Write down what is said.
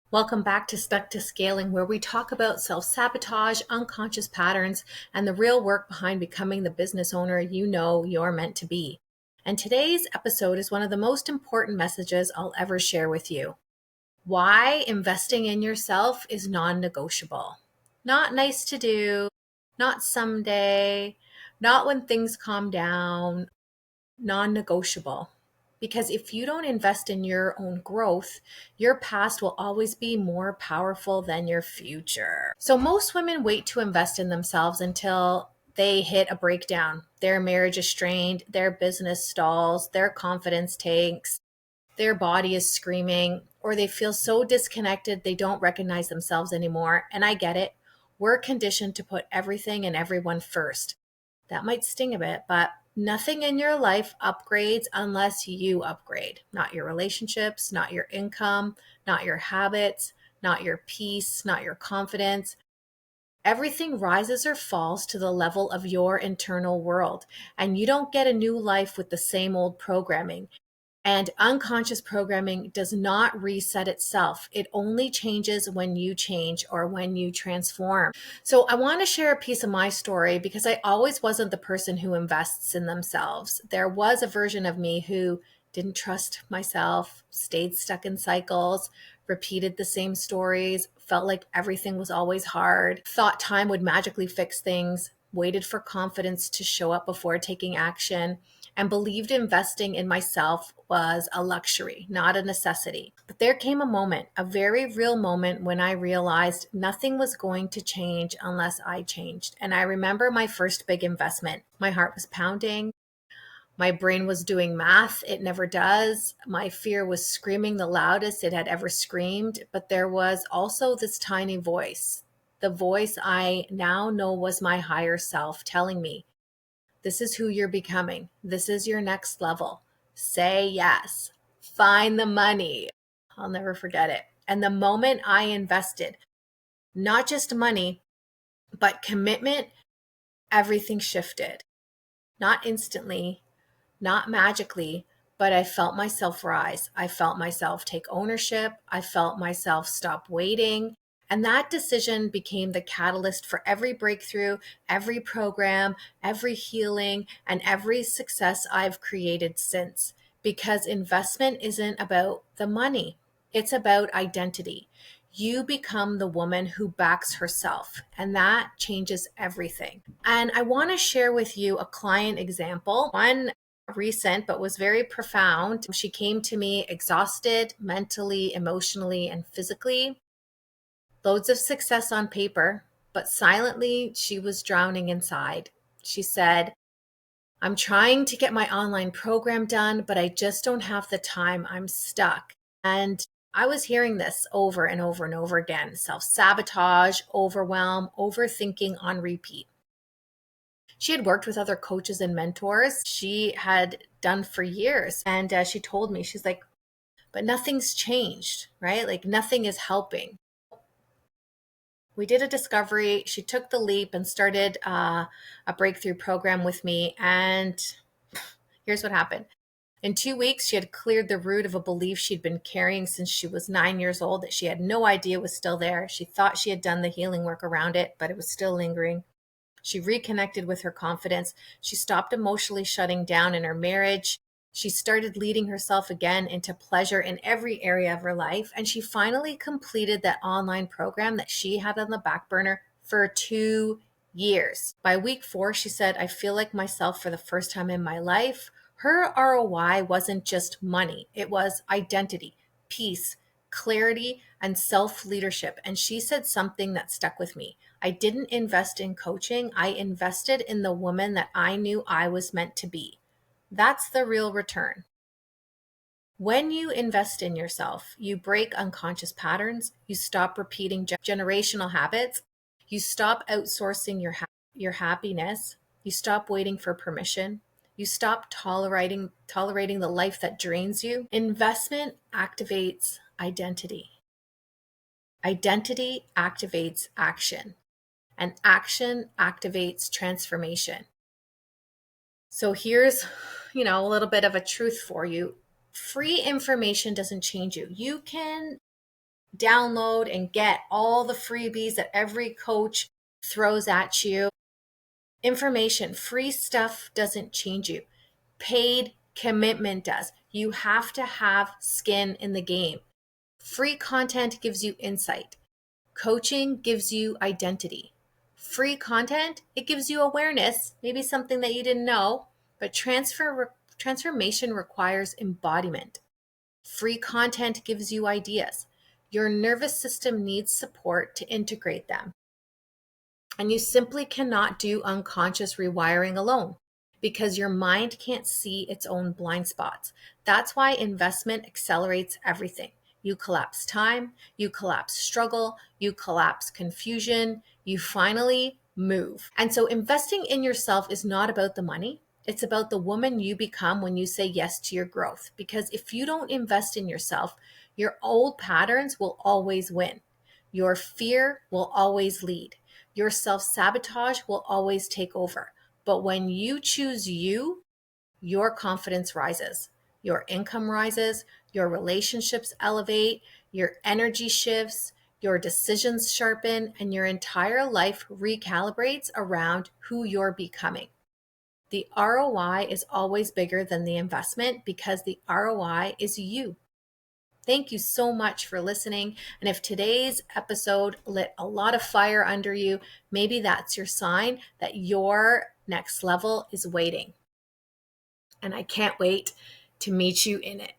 Welcome back to Stuck to Scaling, where we talk about self sabotage, unconscious patterns, and the real work behind becoming the business owner you know you're meant to be. And today's episode is one of the most important messages I'll ever share with you. Why investing in yourself is non negotiable. Not nice to do, not someday, not when things calm down, non negotiable. Because if you don't invest in your own growth, your past will always be more powerful than your future. So, most women wait to invest in themselves until they hit a breakdown. Their marriage is strained, their business stalls, their confidence tanks, their body is screaming, or they feel so disconnected they don't recognize themselves anymore. And I get it. We're conditioned to put everything and everyone first. That might sting a bit, but nothing in your life upgrades unless you upgrade. Not your relationships, not your income, not your habits, not your peace, not your confidence. Everything rises or falls to the level of your internal world, and you don't get a new life with the same old programming. And unconscious programming does not reset itself. It only changes when you change or when you transform. So I want to share a piece of my story because I always wasn't the person who invests in themselves. There was a version of me who didn't trust myself, stayed stuck in cycles, repeated the same stories, felt like everything was always hard, thought time would magically fix things, waited for confidence to show up before taking action, and believed investing in myself was a luxury, not a necessity. But there came a moment, a very real moment, when I realized nothing was going to change unless I changed. And I remember my first big investment. My heart was pounding. My brain was doing math. It never does. My fear was screaming the loudest it had ever screamed. But there was also this tiny voice, the voice I now know was my higher self telling me, this is who you're becoming. This is your next level. Say yes. Find the money. I'll never forget it. And the moment I invested, not just money, but commitment, everything shifted. Not instantly, not magically, but I felt myself rise. I felt myself take ownership. I felt myself stop waiting. And that decision became the catalyst for every breakthrough, every program, every healing, and every success I've created since. Because investment isn't about the money, it's about identity. You become the woman who backs herself, and that changes everything. And I want to share with you a client example, one recent but was very profound. She came to me exhausted mentally, emotionally, and physically. Loads of success on paper, but silently she was drowning inside. She said, I'm trying to get my online program done, but I just don't have the time. I'm stuck. And I was hearing this over and over and over again: self sabotage, overwhelm, overthinking on repeat. She had worked with other coaches and mentors she had done for years. And she told me, she's like, but nothing's changed, right? Like nothing is helping. We did a discovery. She took the leap and started a breakthrough program with me. And here's what happened. In 2 weeks, she had cleared the root of a belief she'd been carrying since she was 9 years old that she had no idea was still there. She thought she had done the healing work around it, but it was still lingering. She reconnected with her confidence. She stopped emotionally shutting down in her marriage. She started leading herself again into pleasure in every area of her life. And she finally completed that online program that she had on the back burner for 2 years. By week 4, she said, I feel like myself for the first time in my life. Her ROI wasn't just money, it was identity, peace, clarity, and self leadership. And she said something that stuck with me. I didn't invest in coaching. I invested in the woman that I knew I was meant to be. That's the real return. When you invest in yourself, you break unconscious patterns, you stop repeating generational habits, you stop outsourcing your happiness, you stop waiting for permission, you stop tolerating the life that drains you. Investment activates identity. Identity activates action, and action activates transformation. So here's, a little bit of a truth for you. Free information doesn't change you. You can download and get all the freebies that every coach throws at you. Information, free stuff doesn't change you. Paid commitment does. You have to have skin in the game. Free content gives you insight. Coaching gives you identity. Free content, it gives you awareness, maybe something that you didn't know, but transformation requires embodiment. Free content gives you ideas. Your nervous system needs support to integrate them. And you simply cannot do unconscious rewiring alone because your mind can't see its own blind spots. That's why investment accelerates everything. You collapse time, you collapse struggle, you collapse confusion, you finally move. And so investing in yourself is not about the money. It's about the woman you become when you say yes to your growth. Because if you don't invest in yourself, your old patterns will always win. Your fear will always lead. Your self-sabotage will always take over. But when you choose you, your confidence rises, your income rises, your relationships elevate, your energy shifts, your decisions sharpen, and your entire life recalibrates around who you're becoming. The ROI is always bigger than the investment because the ROI is you. Thank you so much for listening. And if today's episode lit a lot of fire under you, maybe that's your sign that your next level is waiting. And I can't wait to meet you in it.